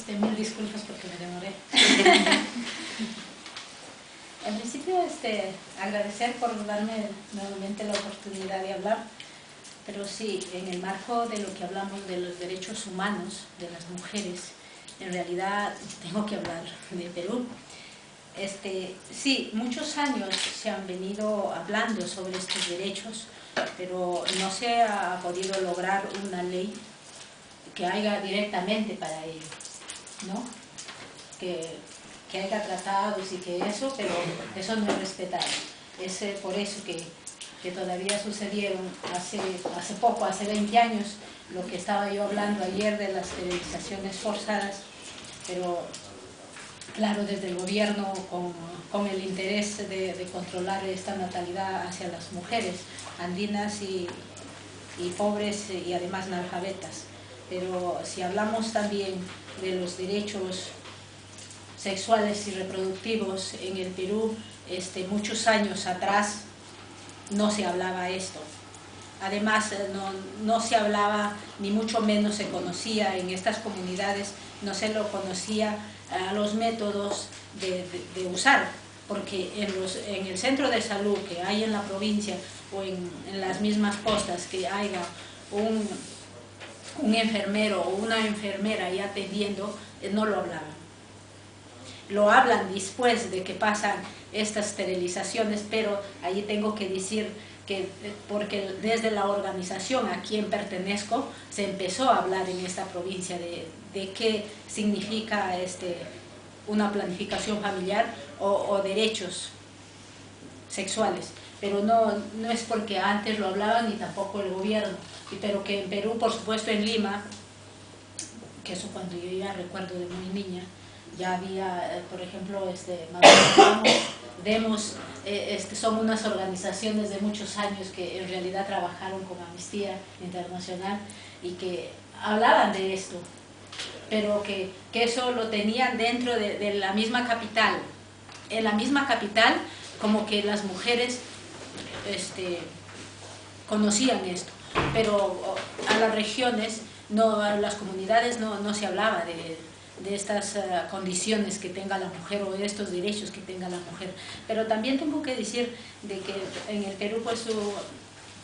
Mil disculpas porque me demoré. En principio, agradecer por darme nuevamente la oportunidad de hablar, pero sí, en el marco de lo que hablamos de los derechos humanos de las mujeres, en realidad tengo que hablar de Perú. Sí, muchos años se han venido hablando sobre estos derechos, pero no se ha podido lograr una ley que haya directamente para ello, ¿no? Que haya tratados y que eso, pero eso no es respetado. Es por eso que todavía sucedieron hace poco, hace 20 años, lo que estaba yo hablando ayer de las esterilizaciones forzadas, pero claro, desde el gobierno con el interés de controlar esta natalidad hacia las mujeres andinas y pobres y además analfabetas. Pero si hablamos también de los derechos sexuales y reproductivos en el Perú, muchos años atrás no se hablaba esto. Además, no se hablaba, ni mucho menos se conocía en estas comunidades, no se lo conocía a los métodos de usar, porque en el centro de salud que hay en la provincia o en las mismas postas que haya un enfermero o una enfermera ya atendiendo, no lo hablaban. Lo hablan después de que pasan estas esterilizaciones, pero ahí tengo que decir que porque desde la organización a quien pertenezco se empezó a hablar en esta provincia de qué significa una planificación familiar o derechos sexuales, pero no es porque antes lo hablaban ni tampoco el gobierno, pero que en Perú, por supuesto en Lima, que eso cuando yo ya recuerdo de muy niña, ya había, por ejemplo, Demos, son unas organizaciones de muchos años que en realidad trabajaron con Amnistía Internacional y que hablaban de esto, pero que eso lo tenían dentro de la misma capital. En la misma capital, como que las mujeres conocían esto, pero a las regiones, a las comunidades no se hablaba de estas condiciones que tenga la mujer o de estos derechos que tenga la mujer. Pero también tengo que decir de que en el Perú pues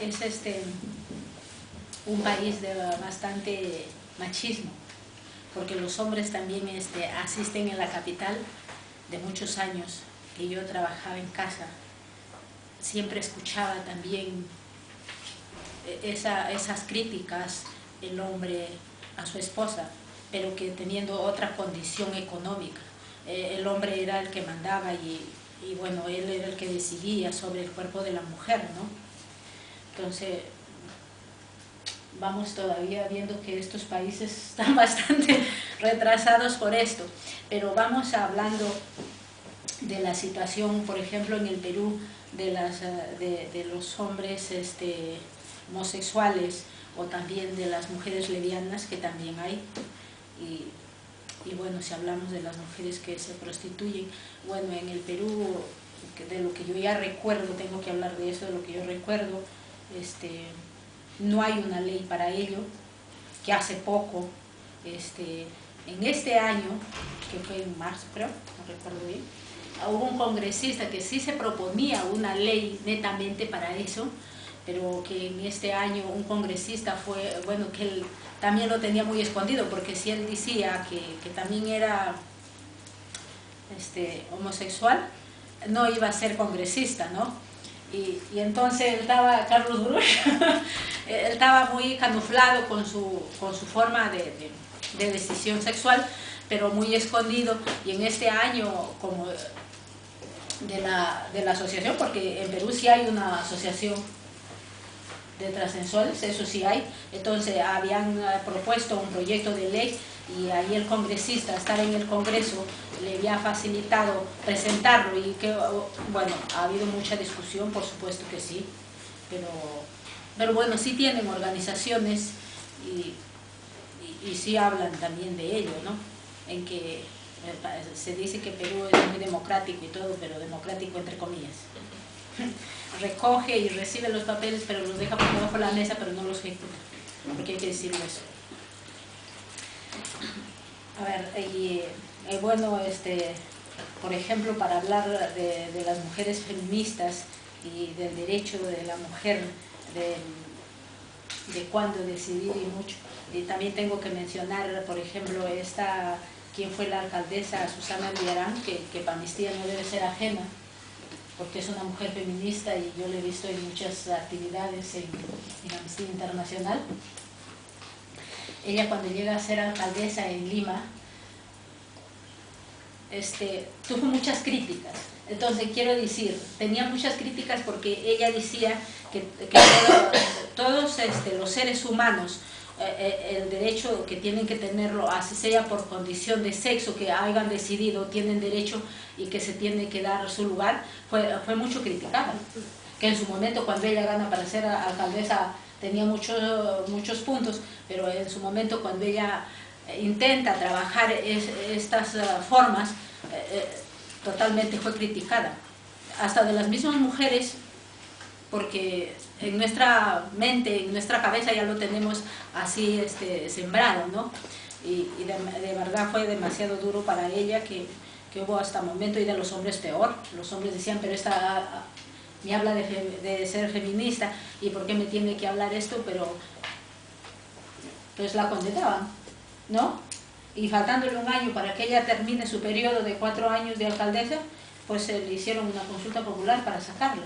es un país de bastante machismo, porque los hombres también asisten en la capital. De muchos años que yo trabajaba en casa, siempre escuchaba también esas críticas el hombre a su esposa, pero que teniendo otra condición económica. El hombre era el que mandaba y bueno, él era el que decidía sobre el cuerpo de la mujer, ¿no? Entonces, vamos todavía viendo que estos países están bastante retrasados por esto, pero vamos hablando de la situación, por ejemplo, en el Perú, de los hombres homosexuales o también de las mujeres lesbianas, que también hay. Y bueno, si hablamos de las mujeres que se prostituyen, bueno, en el Perú, de lo que yo ya recuerdo, tengo que hablar de eso, de lo que yo recuerdo, no hay una ley para ello, que hace poco, en este año, que fue en marzo creo, no recuerdo bien, hubo un congresista que sí se proponía una ley netamente para eso, pero que en este año un congresista fue, bueno, que él también lo tenía muy escondido, porque si él decía que también era homosexual, no iba a ser congresista, ¿no? Y entonces él estaba, Carlos Bruch, él estaba muy camuflado con su forma de decisión sexual, pero muy escondido. Y en este año, como de la asociación, porque en Perú sí hay una asociación de transexuales, eso sí hay, entonces habían propuesto un proyecto de ley y ahí el congresista, estar en el Congreso, le había facilitado presentarlo y que, bueno, ha habido mucha discusión, por supuesto que sí, pero bueno, sí tienen organizaciones y sí hablan también de ello, ¿no? En que se dice que Perú es muy democrático y todo, pero democrático entre comillas. Recoge y recibe los papeles, pero los deja por debajo de la mesa, pero no los ejecuta, porque hay que decirlo eso. A ver, bueno, por ejemplo, para hablar de las mujeres feministas y del derecho de la mujer de cuándo decidir y mucho. Y también tengo que mencionar, por ejemplo, quien fue la alcaldesa Susana Villarán, que para mis tías no debe ser ajena, porque es una mujer feminista y yo la he visto en muchas actividades en Amnistía Internacional. Ella, cuando llega a ser alcaldesa en Lima, tuvo muchas críticas. Entonces, quiero decir, tenía muchas críticas porque ella decía que todos los seres humanos, el derecho que tienen que tenerlo, así sea por condición de sexo, que hayan decidido, tienen derecho y que se tiene que dar su lugar, fue mucho criticada. Que en su momento, cuando ella gana para ser alcaldesa, tenía muchos puntos, pero en su momento, cuando ella intenta trabajar estas formas, totalmente fue criticada, hasta de las mismas mujeres, porque en nuestra mente, en nuestra cabeza ya lo tenemos así sembrado, ¿no? Y de verdad fue demasiado duro para ella, que hubo hasta momento, y de los hombres peor. Los hombres decían, pero esta me habla de ser feminista, ¿y por qué me tiene que hablar esto? Pero pues la condenaban, ¿no? Y faltándole un año para que ella termine su periodo de 4 años de alcaldesa, pues le hicieron una consulta popular para sacarla,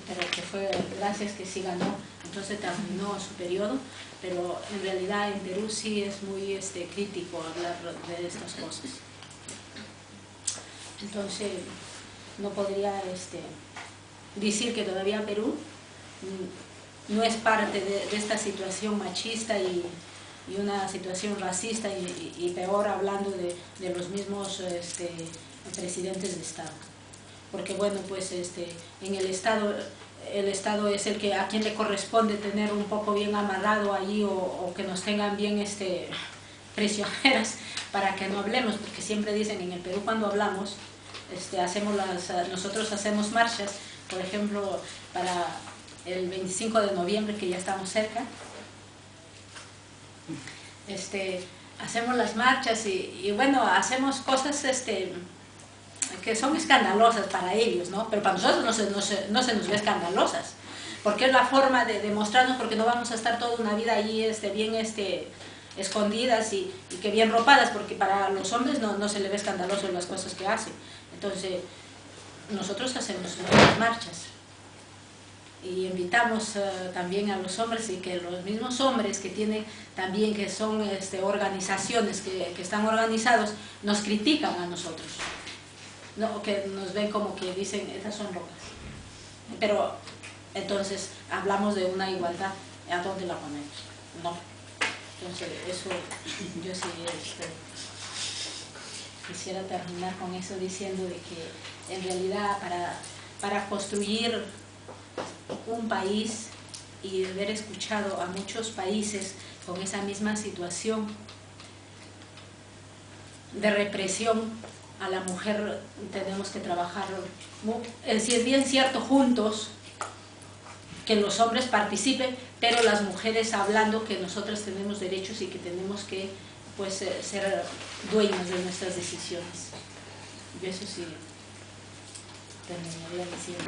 pero que fue gracias que sí ganó. Entonces terminó su periodo, pero en realidad en Perú sí es muy crítico hablar de estas cosas. Entonces no podría decir que todavía Perú no es parte de esta situación machista y una situación racista, y peor hablando de los mismos presidentes de Estado. Porque bueno, pues en el Estado es el que a quien le corresponde tener un poco bien amarrado allí, o que nos tengan bien prisioneras para que no hablemos, porque siempre dicen en el Perú, cuando hablamos, nosotros hacemos marchas, por ejemplo, para el 25 de noviembre, que ya estamos cerca. Hacemos las marchas y bueno, hacemos cosas que son escandalosas para ellos, ¿no? Pero para nosotros no se nos ve escandalosas, porque es la forma de demostrarnos, porque no vamos a estar toda una vida allí bien escondidas y que bien ropadas, porque para los hombres no se le ve escandaloso las cosas que hacen. Entonces nosotros hacemos las marchas y invitamos también a los hombres, y que los mismos hombres que tienen también, que son organizaciones que están organizados, nos critican a nosotros, ¿no? Que nos ven como que dicen, estas son locas. Pero entonces hablamos de una igualdad, ¿a dónde la ponemos? No. Entonces eso, yo sí quisiera terminar con eso diciendo de que en realidad para construir un país, y haber escuchado a muchos países con esa misma situación de represión a la mujer, tenemos que trabajar, si es bien cierto, juntos, que los hombres participen, pero las mujeres hablando que nosotras tenemos derechos y que tenemos que pues ser dueños de nuestras decisiones. Yo eso sí terminaría diciendo.